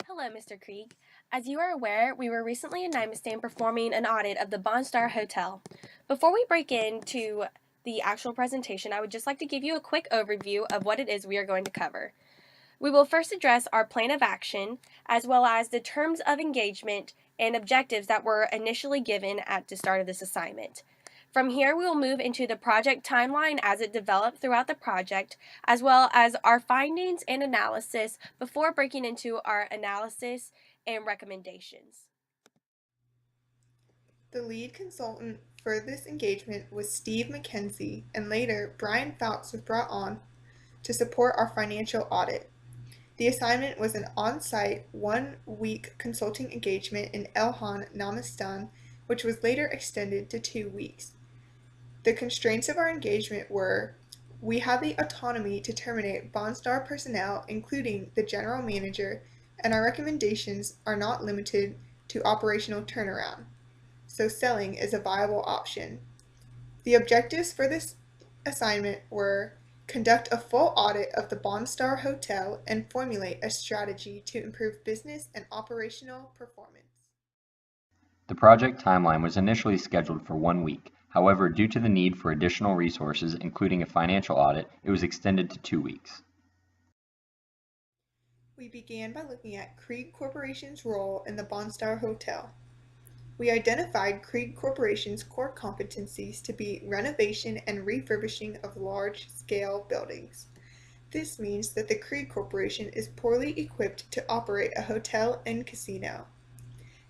Hello, Mr. Krieg. As you are aware, we were recently in Nymestan performing an audit of the Bonstar Hotel. Before we break into the actual presentation, I would just like to give you a quick overview of what it is we are going to cover. We will first address our plan of action, as well as the terms of engagement and objectives that were initially given at the start of this assignment. From here, we will move into the project timeline as it developed throughout the project, as well as our findings and analysis before breaking into our analysis and recommendations. The lead consultant for this engagement was Steve McKenzie, and later Brian Fouts was brought on to support our financial audit. The assignment was an on-site, one-week consulting engagement in Elhan, Namistan, which was later extended to 2 weeks. The constraints of our engagement were: we have the autonomy to terminate Bonstar personnel, including the general manager, and our recommendations are not limited to operational turnaround, so selling is a viable option. The objectives for this assignment were: conduct a full audit of the Bonstar Hotel and formulate a strategy to improve business and operational performance. The project timeline was initially scheduled for 1 week. However, due to the need for additional resources, including a financial audit, it was extended to 2 weeks. We began by looking at Krieg Corporation's role in the Bonstar Hotel. We identified Krieg Corporation's core competencies to be renovation and refurbishing of large-scale buildings. This means that the Krieg Corporation is poorly equipped to operate a hotel and casino.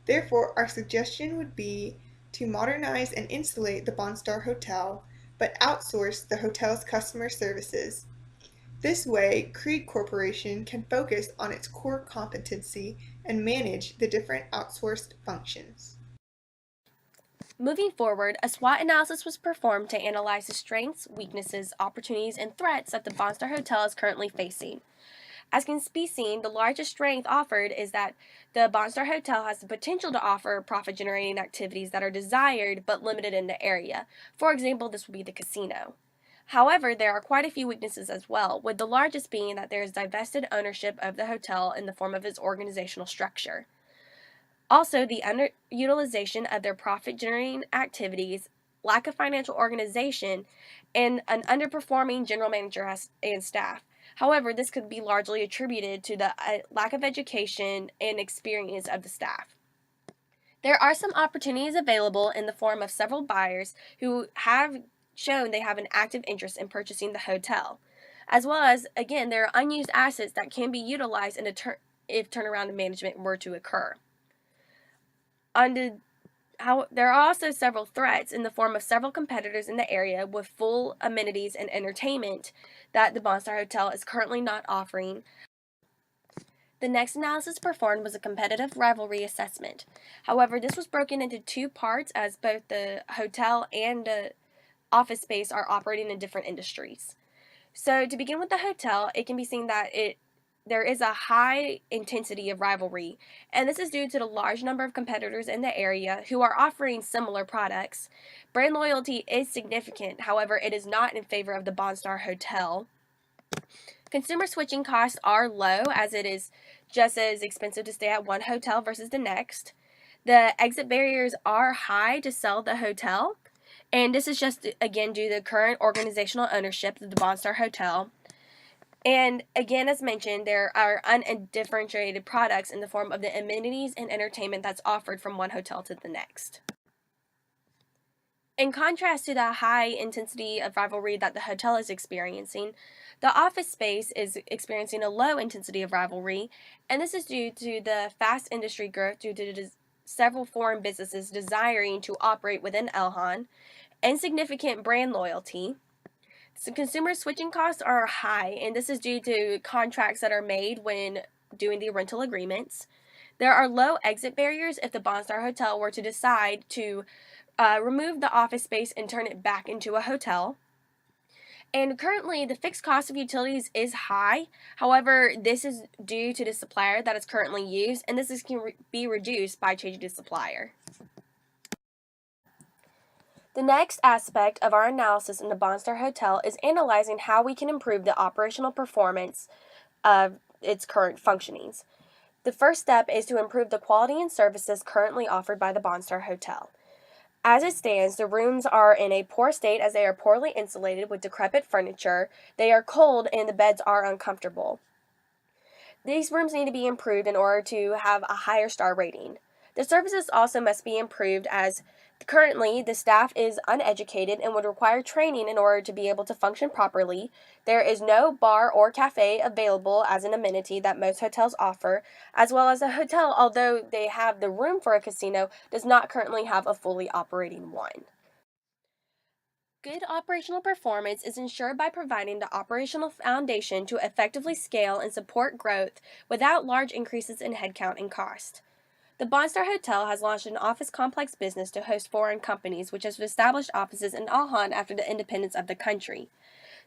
Therefore, our suggestion would be to modernize and insulate the Bonstar Hotel, but outsource the hotel's customer services. This way, Krieg Corporation can focus on its core competency and manage the different outsourced functions. Moving forward, a SWOT analysis was performed to analyze the strengths, weaknesses, opportunities, and threats that the Bonstar Hotel is currently facing. As can be seen, the largest strength offered is that the Bonstar Hotel has the potential to offer profit-generating activities that are desired but limited in the area. For example, this would be the casino. However, there are quite a few weaknesses as well, with the largest being that there is divested ownership of the hotel in the form of its organizational structure. Also, the underutilization of their profit-generating activities, lack of financial organization, and an underperforming general manager and staff. However, this could be largely attributed to the lack of education and experience of the staff. There are some opportunities available in the form of several buyers who have shown they have an active interest in purchasing the hotel, as well as, again, there are unused assets that can be utilized if turnaround management were to occur. There are also several threats in the form of several competitors in the area with full amenities and entertainment that the Bonstar Hotel is currently not offering. The next analysis performed was a competitive rivalry assessment. However, this was broken into two parts as both the hotel and the office space are operating in different industries. So to begin with the hotel, it can be seen that there is a high intensity of rivalry, and this is due to the large number of competitors in the area who are offering similar products. Brand loyalty is significant, however, it is not in favor of the Bonstar Hotel. Consumer switching costs are low, as it is just as expensive to stay at one hotel versus the next. The exit barriers are high to sell the hotel, and this is just, again, due to the current organizational ownership of the Bonstar Hotel. And again, as mentioned, there are undifferentiated products in the form of the amenities and entertainment that's offered from one hotel to the next. In contrast to the high intensity of rivalry that the hotel is experiencing, the office space is experiencing a low intensity of rivalry, and this is due to the fast industry growth due to several foreign businesses desiring to operate within Elhan, insignificant brand loyalty. So consumer switching costs are high, and this is due to contracts that are made when doing the rental agreements. There are low exit barriers if the Bonstar Hotel were to decide to remove the office space and turn it back into a hotel. And currently, the fixed cost of utilities is high. However, this is due to the supplier that is currently used, and this can be reduced by changing the supplier. The next aspect of our analysis in the Bonstar Hotel is analyzing how we can improve the operational performance of its current functionings. The first step is to improve the quality and services currently offered by the Bonstar Hotel. As it stands, the rooms are in a poor state as they are poorly insulated with decrepit furniture, they are cold, and the beds are uncomfortable. These rooms need to be improved in order to have a higher star rating. The services also must be improved as currently the staff is uneducated and would require training in order to be able to function properly. There is no bar or cafe available as an amenity that most hotels offer, as well as the hotel, although they have the room for a casino, does not currently have a fully operating one. Good operational performance is ensured by providing the operational foundation to effectively scale and support growth without large increases in headcount and cost. The Bonstar Hotel has launched an office complex business to host foreign companies, which has established offices in Ahan after the independence of the country.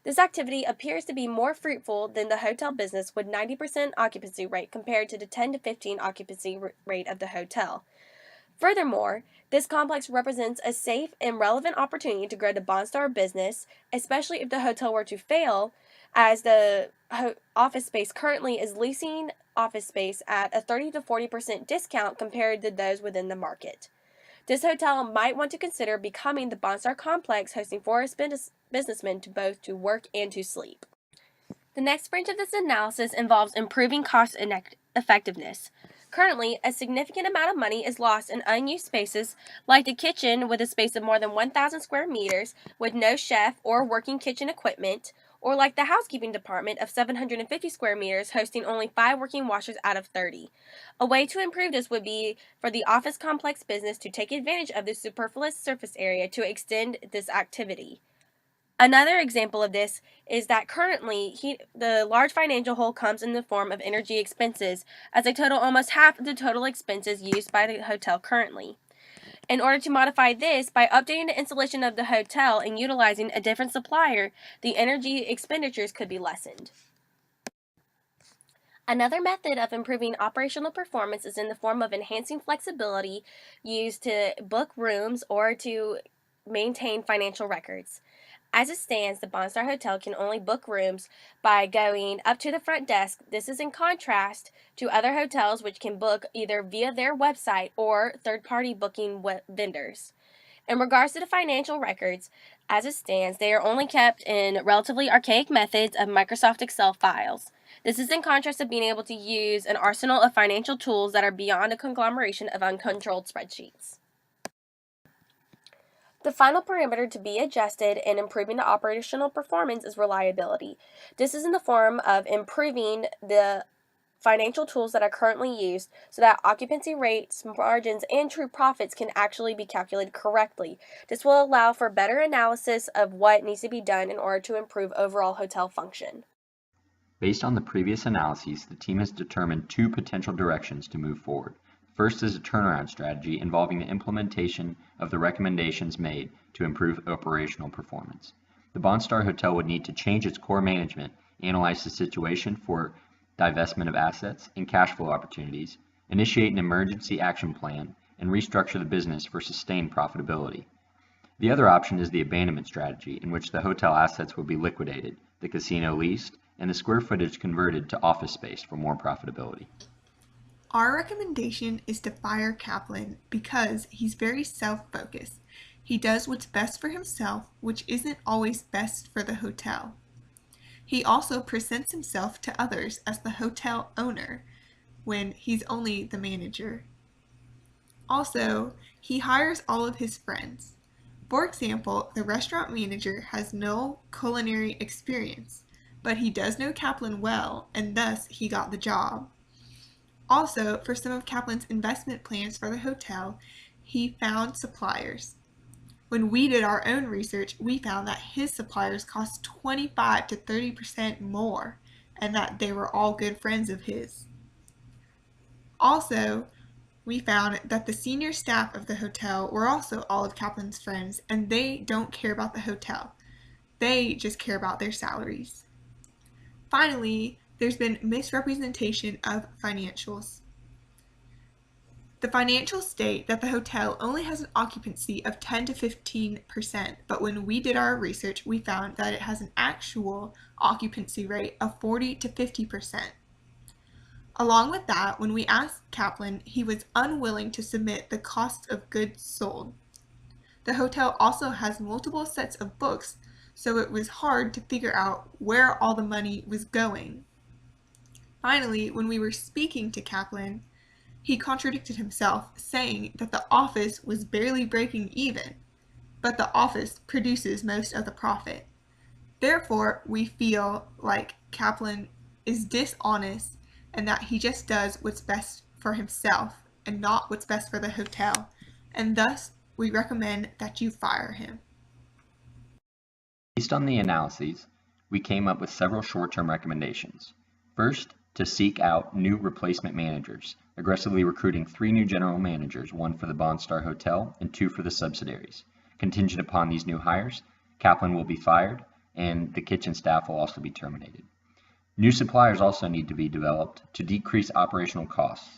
This activity appears to be more fruitful than the hotel business with 90% occupancy rate compared to the 10 to 15 occupancy rate of the hotel. Furthermore, this complex represents a safe and relevant opportunity to grow the Bonstar business, especially if the hotel were to fail, as the office space currently is leasing office space at a 30 to 40% discount compared to those within the market. This hotel might want to consider becoming the Bonstar complex, hosting forest businessmen to both to work and to sleep. The next branch of this analysis involves improving cost effectiveness. Currently, a significant amount of money is lost in unused spaces, like the kitchen with a space of more than 1,000 square meters with no chef or working kitchen equipment, or like the housekeeping department of 750 square meters hosting only 5 working washers out of 30. A way to improve this would be for the office complex business to take advantage of the superfluous surface area to extend this activity. Another example of this is that currently the large financial hole comes in the form of energy expenses, as they total almost half of the total expenses used by the hotel currently. In order to modify this, by updating the installation of the hotel and utilizing a different supplier, the energy expenditures could be lessened. Another method of improving operational performance is in the form of enhancing flexibility used to book rooms or to maintain financial records. As it stands, the Bonstar Hotel can only book rooms by going up to the front desk. This is in contrast to other hotels which can book either via their website or third-party booking vendors. In regards to the financial records, as it stands, they are only kept in relatively archaic methods of Microsoft Excel files. This is in contrast to being able to use an arsenal of financial tools that are beyond a conglomeration of uncontrolled spreadsheets. The final parameter to be adjusted in improving the operational performance is reliability. This is in the form of improving the financial tools that are currently used so that occupancy rates, margins, and true profits can actually be calculated correctly. This will allow for better analysis of what needs to be done in order to improve overall hotel function. Based on the previous analyses, the team has determined 2 potential directions to move forward. First is a turnaround strategy involving the implementation of the recommendations made to improve operational performance. The Bonstar Hotel would need to change its core management, analyze the situation for divestment of assets and cash flow opportunities, initiate an emergency action plan, and restructure the business for sustained profitability. The other option is the abandonment strategy, in which the hotel assets will be liquidated, the casino leased, and the square footage converted to office space for more profitability. Our recommendation is to fire Kaplan because he's very self-focused. He does what's best for himself, which isn't always best for the hotel. He also presents himself to others as the hotel owner when he's only the manager. Also, he hires all of his friends. For example, the restaurant manager has no culinary experience, but he does know Kaplan well, and thus he got the job. Also, for some of Kaplan's investment plans for the hotel, he found suppliers. When we did our own research, we found that his suppliers cost 25 to 30% more, and that they were all good friends of his. Also, we found that the senior staff of the hotel were also all of Kaplan's friends, and they don't care about the hotel. They just care about their salaries. Finally, there's been misrepresentation of financials. The financials state that the hotel only has an occupancy of 10 to 15%, but when we did our research, we found that it has an actual occupancy rate of 40 to 50%. Along with that, when we asked Kaplan, he was unwilling to submit the cost of goods sold. The hotel also has multiple sets of books, so it was hard to figure out where all the money was going. Finally, when we were speaking to Kaplan, he contradicted himself, saying that the office was barely breaking even, but the office produces most of the profit. Therefore, we feel like Kaplan is dishonest and that he just does what's best for himself and not what's best for the hotel, and thus we recommend that you fire him. Based on the analyses, we came up with several short-term recommendations. First, to seek out new replacement managers, aggressively recruiting 3 new general managers, 1 for the Bonstar Hotel and 2 for the subsidiaries. Contingent upon these new hires, Kaplan will be fired and the kitchen staff will also be terminated. New suppliers also need to be developed to decrease operational costs.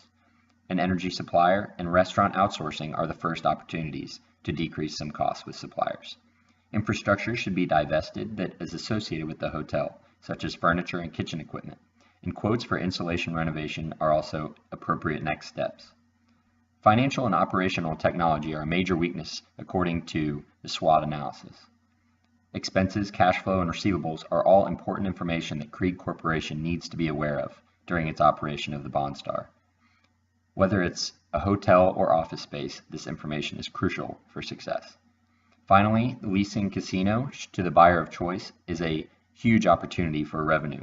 An energy supplier and restaurant outsourcing are the first opportunities to decrease some costs with suppliers. Infrastructure should be divested that is associated with the hotel, such as furniture and kitchen equipment, and quotes for insulation renovation are also appropriate next steps. Financial and operational technology are a major weakness according to the SWOT analysis. Expenses, cash flow, and receivables are all important information that Krieg Corporation needs to be aware of during its operation of the Bonstar. Whether it's a hotel or office space, this information is crucial for success. Finally, leasing casino to the buyer of choice is a huge opportunity for revenue.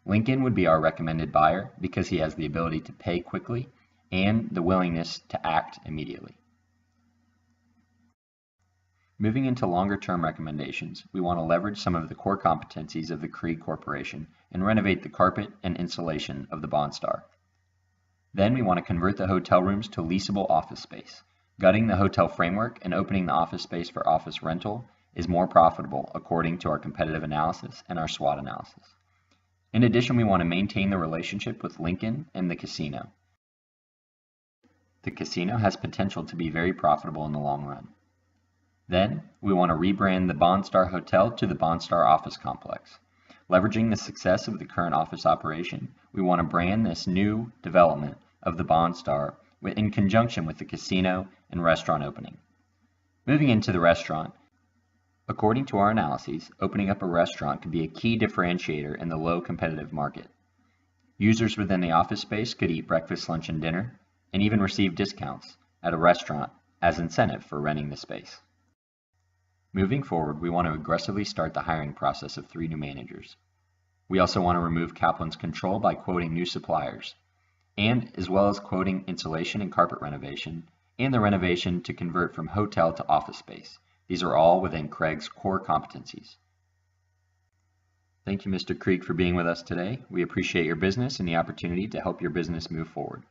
Lincoln would be our recommended buyer because he has the ability to pay quickly and the willingness to act immediately. Moving into longer-term recommendations, we want to leverage some of the core competencies of the Krieg Corporation and renovate the carpet and insulation of the Bonstar. Then we want to convert the hotel rooms to leasable office space. Gutting the hotel framework and opening the office space for office rental is more profitable according to our competitive analysis and our SWOT analysis. In addition, we want to maintain the relationship with Lincoln and the casino. The casino has potential to be very profitable in the long run. Then, we want to rebrand the Bonstar Hotel to the Bonstar Office Complex. Leveraging the success of the current office operation, we want to brand this new development of the Bonstar in conjunction with the casino and restaurant opening. Moving into the restaurant, according to our analyses, opening up a restaurant could be a key differentiator in the low competitive market. Users within the office space could eat breakfast, lunch, and dinner, and even receive discounts at a restaurant as incentive for renting the space. Moving forward, we want to aggressively start the hiring process of 3 new managers. We also want to remove Kaplan's control by quoting new suppliers, and as well as quoting insulation and carpet renovation, and the renovation to convert from hotel to office space. These are all within Craig's core competencies. Thank you, Mr. Krieg, for being with us today. We appreciate your business and the opportunity to help your business move forward.